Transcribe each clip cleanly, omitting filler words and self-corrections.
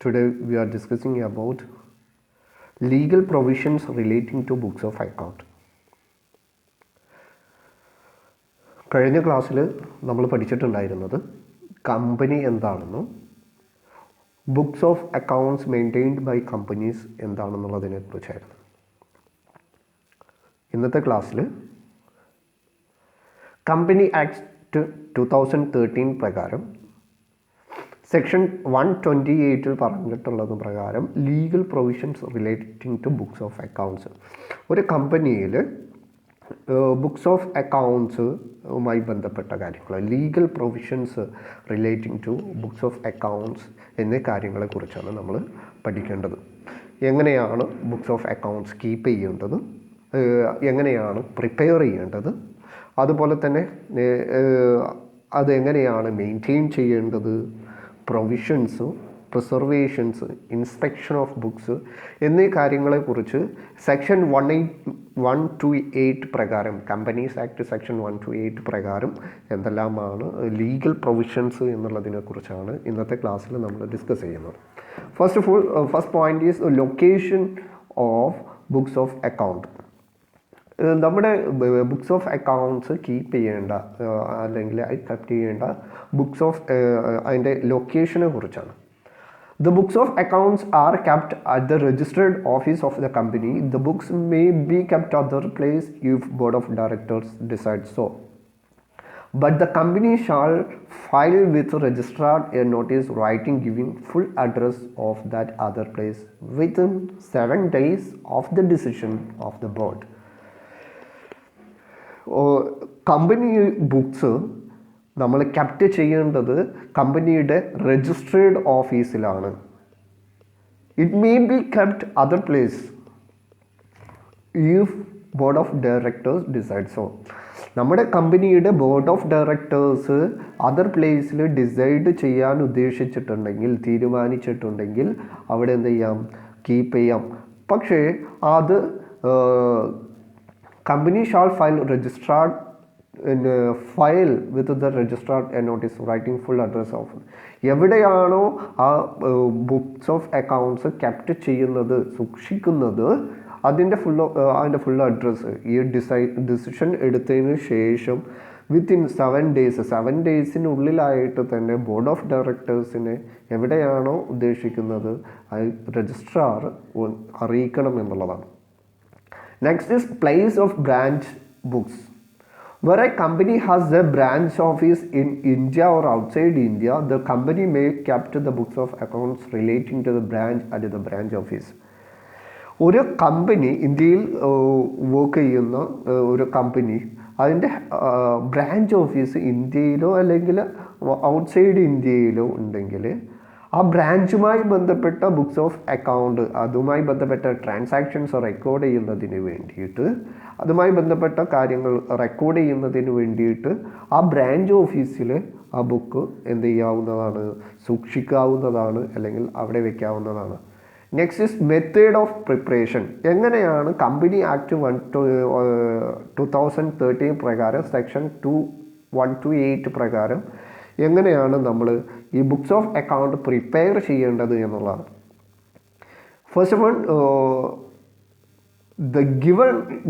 Today we are discussing about legal provisions relating to books of account. കഴിഞ്ഞ ക്ലാസ്സിൽ നമ്മൾ പഠിച്ചിട്ടുണ്ടായിരുന്നത് കമ്പനി എന്താണെന്നും books of accounts maintained by companies എന്താണെന്നുള്ളതിനെ കുറിച്ചായിരുന്നു. ഇന്നത്തെ ക്ലാസ്സിൽ കമ്പനി ആക്ട് 2013 പ്രകാരം സെക്ഷൻ 128 പറഞ്ഞിട്ടുള്ളത് പ്രകാരം legal provisions relating to books of accounts. ഒരു കമ്പനിയിൽ ബുക്സ് ഓഫ് അക്കൗണ്ട്സുമായി ബന്ധപ്പെട്ട കാര്യങ്ങൾ, legal provisions relating to books of accounts എന്നീ കാര്യങ്ങളെക്കുറിച്ചാണ് നമ്മൾ പഠിക്കേണ്ടത്. എങ്ങനെയാണ് ബുക്സ് ഓഫ് അക്കൗണ്ട്സ് കീപ്പ് ചെയ്യേണ്ടത്, എങ്ങനെയാണ് പ്രിപ്പയർ ചെയ്യേണ്ടത്, അതുപോലെ തന്നെ അതെങ്ങനെയാണ് മെയിൻറ്റെയിൻ ചെയ്യേണ്ടത്, പ്രൊവിഷൻസ്, പ്രിസർവേഷൻസ്, ഇൻസ്പെക്ഷൻ ഓഫ് ബുക്സ് എന്നീ കാര്യങ്ങളെക്കുറിച്ച് സെക്ഷൻ 128 പ്രകാരം, കമ്പനീസ് ആക്ട് സെക്ഷൻ 128 പ്രകാരം എന്തെല്ലാമാണ് ലീഗൽ പ്രൊവിഷൻസ് എന്നുള്ളതിനെക്കുറിച്ചാണ് ഇന്നത്തെ ക്ലാസ്സിൽ നമ്മൾ ഡിസ്കസ് ചെയ്യുന്നത്. First point is location of books of account. നമ്മുടെ ബുക്സ് ഓഫ് അക്കൗണ്ട്സ് കീപ്പ് ചെയ്യേണ്ട അല്ലെങ്കിൽ കീപ്പ് ചെയ്യേണ്ട ബുക്സ് ഓഫ് അതിൻ്റെ ലൊക്കേഷനെ കുറിച്ചാണ്. The books of accounts are kept at the registered office of the company. The books may be kept other place if board of directors decides so. But the company shall file with registrar a notice writing giving full address of that other place within 7 days of the decision of the board. Company books നമ്മൾ kept ചെയ്യേണ്ടത് കമ്പനിയുടെ registered ഓഫീസിലാണ്. It may be kept other place if board of directors decide so. നമ്മുടെ കമ്പനിയുടെ board of directors other പ്ലേസിൽ decide ചെയ്യാൻ ഉദ്ദേശിച്ചിട്ടുണ്ടെങ്കിൽ, തീരുമാനിച്ചിട്ടുണ്ടെങ്കിൽ അവിടെ എന്ത് ചെയ്യാം, കീപ്പ് ചെയ്യാം. പക്ഷേ അത് company shall file registered file with the registrar a notice writing full address of എവിടെയാണോ ആ ബുക്സ് ഓഫ് അക്കൗണ്ട്സ് ക്യാപ്റ്റ് ചെയ്യുന്നത്, സൂക്ഷിക്കുന്നത്, അതിൻ്റെ ഫുൾ അഡ്രസ്സ് ഈ ഡിസിഷൻ എടുത്തതിന് ശേഷം വിത്തിൻ 7 ഡേയ്സിനുള്ളിലായിട്ട് തന്നെ ബോർഡ് ഓഫ് ഡയറക്ടേഴ്സിനെ എവിടെയാണോ ഉദ്ദേശിക്കുന്നത് രജിസ്ട്രാർ അറിയിക്കണം എന്നുള്ളതാണ്. Next is place of branch books. Where a company has a branch office in India or outside India, the company may keep the books of accounts relating to the branch at the branch office. ഒരു company, ഇന്ത്യയിൽ work ചെയ്യുന്ന ഒരു company, അതിൻ്റെ branch office ഇന്ത്യയിലോ അല്ലെങ്കിൽ outside ഇന്ത്യയിലോ ഉണ്ടെങ്കിൽ ആ ബ്രാഞ്ചുമായി ബന്ധപ്പെട്ട books of account, അതുമായി ബന്ധപ്പെട്ട ട്രാൻസാക്ഷൻസ് റെക്കോർഡ് ചെയ്യുന്നതിന് വേണ്ടിയിട്ട്, അതുമായി ബന്ധപ്പെട്ട കാര്യങ്ങൾ റെക്കോർഡ് ചെയ്യുന്നതിന് വേണ്ടിയിട്ട് ആ ബ്രാഞ്ച് ഓഫീസിൽ ആ ബുക്ക് എന്ത് ചെയ്യാവുന്നതാണ്, സൂക്ഷിക്കാവുന്നതാണ്, അല്ലെങ്കിൽ അവിടെ വയ്ക്കാവുന്നതാണ്. Next is method of preparation. എങ്ങനെയാണ് കമ്പനി ആക്ട് 2013 പ്രകാരം സെക്ഷൻ 128 പ്രകാരം എങ്ങനെയാണ് നമ്മൾ ഈ ബുക്സ് ഓഫ് അക്കൗണ്ട് പ്രിപ്പയർ ചെയ്യേണ്ടത് എന്നുള്ളതാണ്. First of all,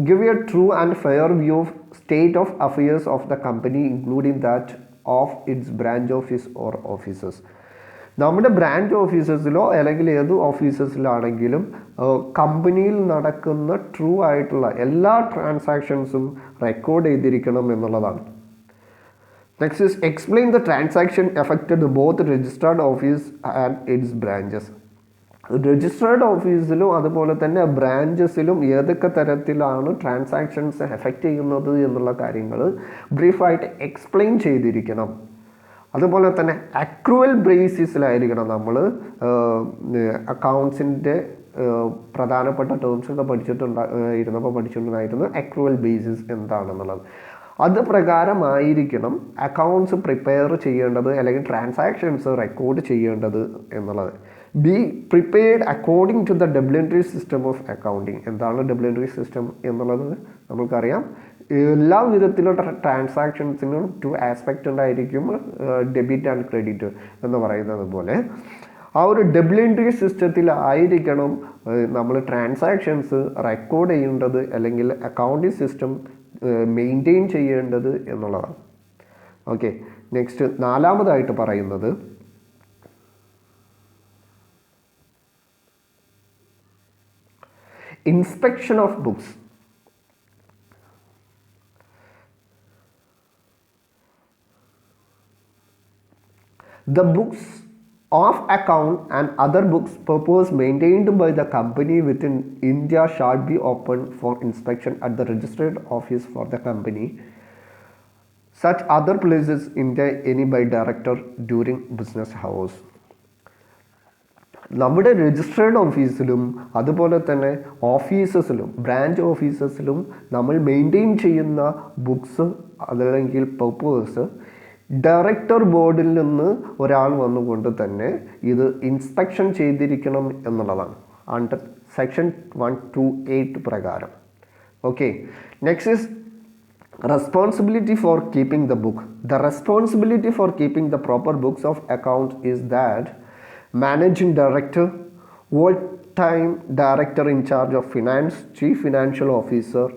give a true and fair view of state of affairs of the company including that of its branch office or offices. നമ്മുടെ branch ഓഫീസസിലോ അല്ലെങ്കിൽ ഏത് ഓഫീസസിലാണെങ്കിലും കമ്പനിയിൽ നടക്കുന്ന ട്രൂ ആയിട്ടുള്ള എല്ലാ ട്രാൻസാക്ഷൻസും റെക്കോർഡ് ചെയ്തിരിക്കണം എന്നുള്ളതാണ്. Next is explain the transaction affected both registered office and its branches. Registered ഓഫീസിലും അതുപോലെ തന്നെ ബ്രാഞ്ചസിലും ഏതൊക്കെ തരത്തിലാണ് ട്രാൻസാക്ഷൻസ് എഫക്റ്റ് ചെയ്യുന്നത് എന്നുള്ള കാര്യങ്ങൾ ബ്രീഫായിട്ട് എക്സ്പ്ലെയിൻ ചെയ്തിരിക്കണം. അതുപോലെ തന്നെ അക്രൂവൽ ബേസിസിലായിരിക്കണം നമ്മൾ അക്കൗണ്ട്സിൻ്റെ പ്രധാനപ്പെട്ട ടേംസൊക്കെ പഠിച്ചിട്ടുണ്ടായിരുന്നു. അക്രൂവൽ ബേസിസ് എന്താണെന്നുള്ളത് അത് പ്രകാരമായിരിക്കണം അക്കൗണ്ട്സ് പ്രിപ്പയർ ചെയ്യേണ്ടത് അല്ലെങ്കിൽ ട്രാൻസാക്ഷൻസ് റെക്കോർഡ് ചെയ്യേണ്ടത് എന്നുള്ളത്. Be prepared according to the double system of accounting. എന്താണ് ഡബ്ല്യു സിസ്റ്റം എന്നുള്ളത് നമുക്കറിയാം. എല്ലാ വിധത്തിലുള്ള ട്രാൻസാക്ഷൻസിനും 2 ആസ്പെക്റ്റ് ഉണ്ടായിരിക്കും, ഡെബിറ്റ് ആൻഡ് ക്രെഡിറ്റ് എന്ന് പറയുന്നത് പോലെ. ആ ഒരു ഡബിൾ എൻട്രി സിസ്റ്റത്തിലായിരിക്കണം നമ്മൾ ട്രാൻസാക്ഷൻസ് റെക്കോർഡ് ചെയ്യേണ്ടത് അല്ലെങ്കിൽ അക്കൗണ്ടിങ് സിസ്റ്റം മെയിൻറ്റെയിൻ ചെയ്യേണ്ടത് എന്നുള്ളതാണ്. ഓക്കെ, നെക്സ്റ്റ് നാലാമതായിട്ട് പറയുന്നത് inspection of books. The books of account and other books purpose maintained by the company within India shall be open for inspection at the registered office for the company. Such other places in the any by director during business hours. നമ്മുടെ registered ഓഫീസിലും അതുപോലെ തന്നെ ഓഫീസസിലും branch ഓഫീസസിലും നമ്മൾ maintain ചെയ്യുന്ന books അതല്ലെങ്കിൽ papers director ബോർഡിൽ നിന്ന് ഒരാൾ വന്നുകൊണ്ട് തന്നെ ഇത് ഇൻസ്പെക്ഷൻ ചെയ്തിരിക്കണം എന്നുള്ളതാണ് അണ്ടർ സെക്ഷൻ 128 പ്രകാരം. Okay, next is responsibility for keeping the book. The responsibility for keeping the proper books of accounts is that managing director, full-time director in charge of finance, chief financial officer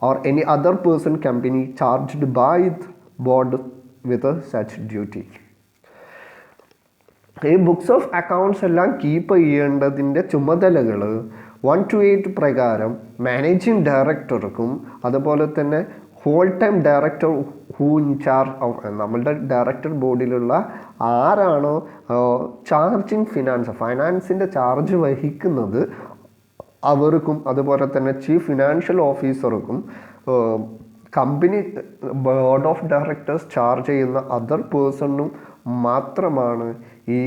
or any other person company charged by the board with such duty. ഈ books of accounts എല്ലാം keep ചെയ്യേണ്ടതിൻ്റെ ചുമതലകൾ 128 പ്രകാരം managing ഡയറക്ടർക്കും അതുപോലെ തന്നെ whole time director who in charge of നമ്മളുടെ director ബോർഡിലുള്ള ആരാണോ ചാർജിങ് ഫൈനാൻസിൻ്റെ ചാർജ് വഹിക്കുന്നത് അവർക്കും അതുപോലെ തന്നെ ചീഫ് ഫിനാൻഷ്യൽ ഓഫീസർക്കും company board of directors charge ചെയ്യുന്ന അതർ പേഴ്സണും മാത്രമാണ് ഈ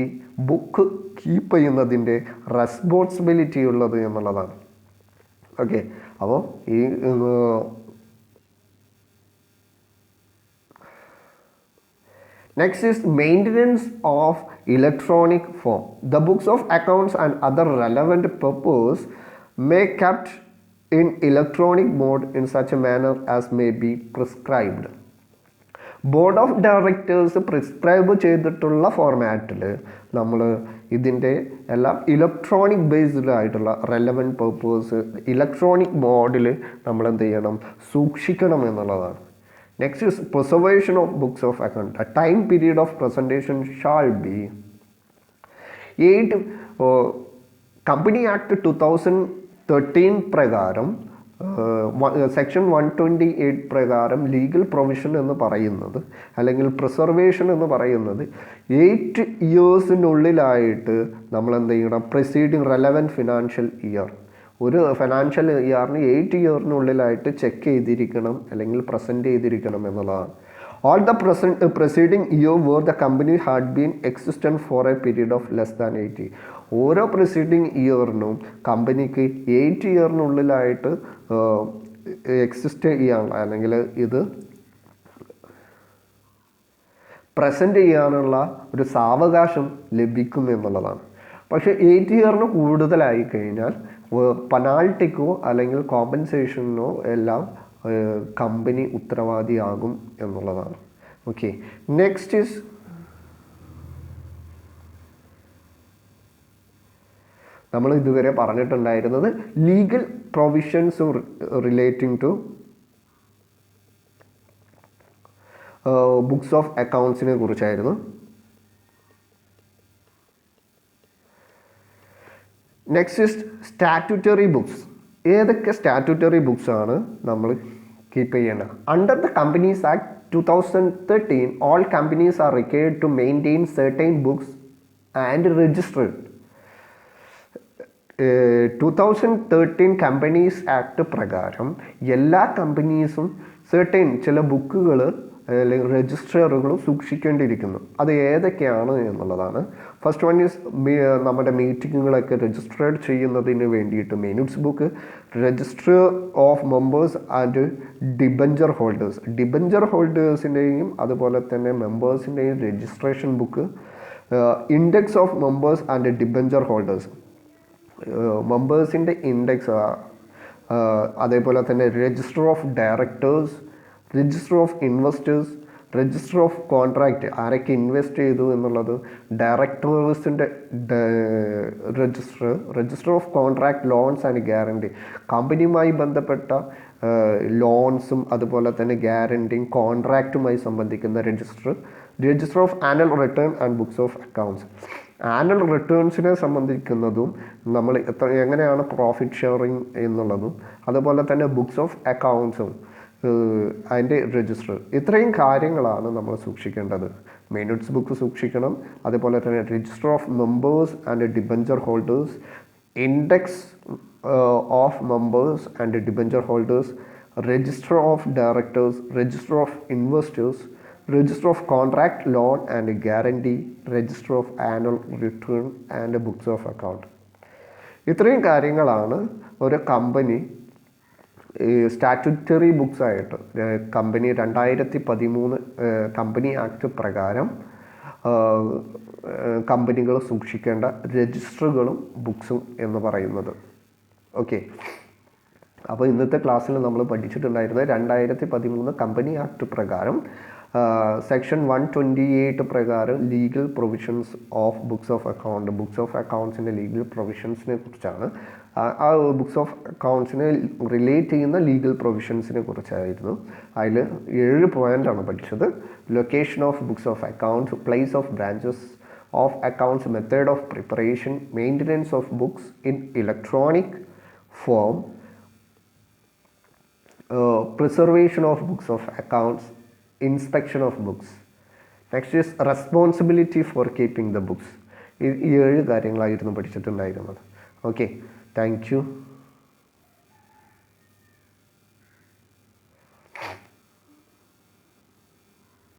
ബുക്ക് കീപ്പ് ചെയ്യുന്നതിൻ്റെ റെസ്പോൺസിബിലിറ്റി ഉള്ളത് എന്നുള്ളതാണ്. ഓക്കെ, അപ്പോൾ ഈ next is maintenance of electronic form. The books of accounts and other relevant purpose may kept in electronic mode in such a manner as may be prescribed. Board of directors prescribe ചെയ്തിട്ടുള്ള ഫോർമാറ്റിൽ നമ്മൾ ഇതിൻ്റെ എല്ലാം electronic ബേസ്ഡായിട്ടുള്ള relevant പർപ്പേഴ്സ് electronic മോഡിൽ നമ്മൾ എന്ത് ചെയ്യണം, സൂക്ഷിക്കണം എന്നുള്ളതാണ്. Next is preservation of books of account. A time period of presentation shall be 8 Company Act 2013 പ്രകാരം സെക്ഷൻ 128 പ്രകാരം ലീഗൽ പ്രൊവിഷൻ എന്ന് പറയുന്നത് അല്ലെങ്കിൽ പ്രിസർവേഷൻ എന്ന് പറയുന്നത് 8 ഇയേഴ്സിനുള്ളിലായിട്ട് നമ്മൾ എന്ത് ചെയ്യണം, പ്രിസീഡിങ് റെലവൻറ്റ് ഫിനാൻഷ്യൽ ഇയർ, ഒരു ഫിനാൻഷ്യൽ ഇയറിന് 8 ഇയറിനുള്ളിലായിട്ട് ചെക്ക് ചെയ്തിരിക്കണം അല്ലെങ്കിൽ പ്രസൻറ്റ് ചെയ്തിരിക്കണം എന്നുള്ളതാണ്. All the preceding year where the company had been existent for a period of less than 80. ഓരോ പ്രൊസീഡിങ് ഇയറിനും കമ്പനിക്ക് 8 ഇയറിനുള്ളിലായിട്ട് എക്സിസ്റ്റ് ചെയ്യാനുള്ള അല്ലെങ്കിൽ ഇത് പ്രസൻറ്റ് ചെയ്യാനുള്ള ഒരു സാവകാശം ലഭിക്കും എന്നുള്ളതാണ്. പക്ഷേ 8 ഇയറിന് കൂടുതലായി കഴിഞ്ഞാൽ പെനാൾട്ടിക്കോ അല്ലെങ്കിൽ കോമ്പൻസേഷനോ എല്ലാം കമ്പനി ഉത്തരവാദിയാകും എന്നുള്ളതാണ്. ഓക്കെ, നെക്സ്റ്റ് ഈസ് നമ്മൾ ഇതുവരെ പറഞ്ഞിട്ടുണ്ടായിരുന്നത് legal provisions relating to books of അക്കൗണ്ട്സിനെ കുറിച്ചായിരുന്നു. Next is statutory books. ഏതൊക്കെ സ്റ്റാറ്റ്യൂട്ടറി ബുക്സ് ആണ് നമ്മൾ കീപ്പ് ചെയ്യേണ്ടത്? Under the companies act 2013 all companies are required to maintain certain books and registered. 2013 companies act പ്രകാരം എല്ലാ കമ്പനീസും ചില ബുക്കുകൾ അല്ലെങ്കിൽ രജിസ്റ്ററുകളും സൂക്ഷിക്കേണ്ടിയിരിക്കുന്നു. അത് ഏതൊക്കെയാണ് എന്നുള്ളതാണ്. ഫസ്റ്റ് വൺ ഈസ് നമ്മുടെ മീറ്റിങ്ങുകളൊക്കെ രജിസ്റ്റേർഡ് ചെയ്യുന്നതിന് വേണ്ടിയിട്ട് minutes book, register of members and debenture holders. Debenture ഹോൾഡേഴ്സിൻ്റെയും അതുപോലെ തന്നെ മെമ്പേഴ്സിൻ്റെയും registration book, index of members and debenture holders, മെമ്പേഴ്സിൻ്റെ ഇൻഡെക്സ്, അതേപോലെ തന്നെ register of directors, register of investors, register of contract, ആരൊക്കെ ഇൻവെസ്റ്റ് ചെയ്തു എന്നുള്ളത്, ഡയറക്ടേഴ്സിൻ്റെ register of contract loans and guarantee, കമ്പനിയുമായി ബന്ധപ്പെട്ട ലോൺസും അതുപോലെ തന്നെ ഗ്യാരണ്ടിയും കോൺട്രാക്റ്റുമായി സംബന്ധിക്കുന്ന register of annual return and books of accounts. Annual റിട്ടേൺസിനെ സംബന്ധിക്കുന്നതും നമ്മൾ എങ്ങനെയാണ് പ്രോഫിറ്റ് ഷെയറിങ് എന്നുള്ളതും അതുപോലെ തന്നെ ബുക്സ് ഓഫ് അക്കൗണ്ട്സും അതിൻ്റെ രജിസ്റ്റർ, ഇത്രയും കാര്യങ്ങളാണ് നമ്മൾ സൂക്ഷിക്കേണ്ടത്. മിനിറ്റ്സ് ബുക്ക് സൂക്ഷിക്കണം, അതുപോലെ തന്നെ register of members and debenture holders, index of members and debenture holders, register of directors, register of investors, register of contract loan and guarantee, register of annual return and books of account. ഇത്രയും കാര്യങ്ങളാണ് ഒരു company statutory books ആയിട്ട് company 2013 company act പ്രകാരം കമ്പനികൾ സൂക്ഷിക്കേണ്ട രജിസ്റ്ററുകളും ബുക്സും എന്ന് പറയുന്നത്. Okay, അപ്പോൾ ഇന്നത്തെ ക്ലാസ്സിൽ നമ്മൾ പഠിച്ചിട്ടുണ്ടായിരുന്നത് 2013 കമ്പനി ആക്ട് പ്രകാരം സെക്ഷൻ 128 പ്രകാരം legal provisions of books of അക്കൗണ്ട്സിൻ്റെ ലീഗൽ പ്രൊവിഷൻസിനെ കുറിച്ചാണ്. ആ ബുക്സ് ഓഫ് അക്കൗണ്ട്സിനെ റിലേറ്റ് ചെയ്യുന്ന ലീഗൽ പ്രൊവിഷൻസിനെ കുറിച്ചായിരുന്നു. അതിൽ 7 പോയിൻ്റാണ് പഠിച്ചത്. Location of books of accounts, place of branches of accounts, method of preparation, maintenance of books in electronic form, preservation of books of accounts, inspection of books. Next is responsibility for keeping the books. ഈ 7 കാര്യങ്ങളായിരുന്നു പഠിച്ചിട്ടുണ്ടായിരുന്നത്. Okay, thank you.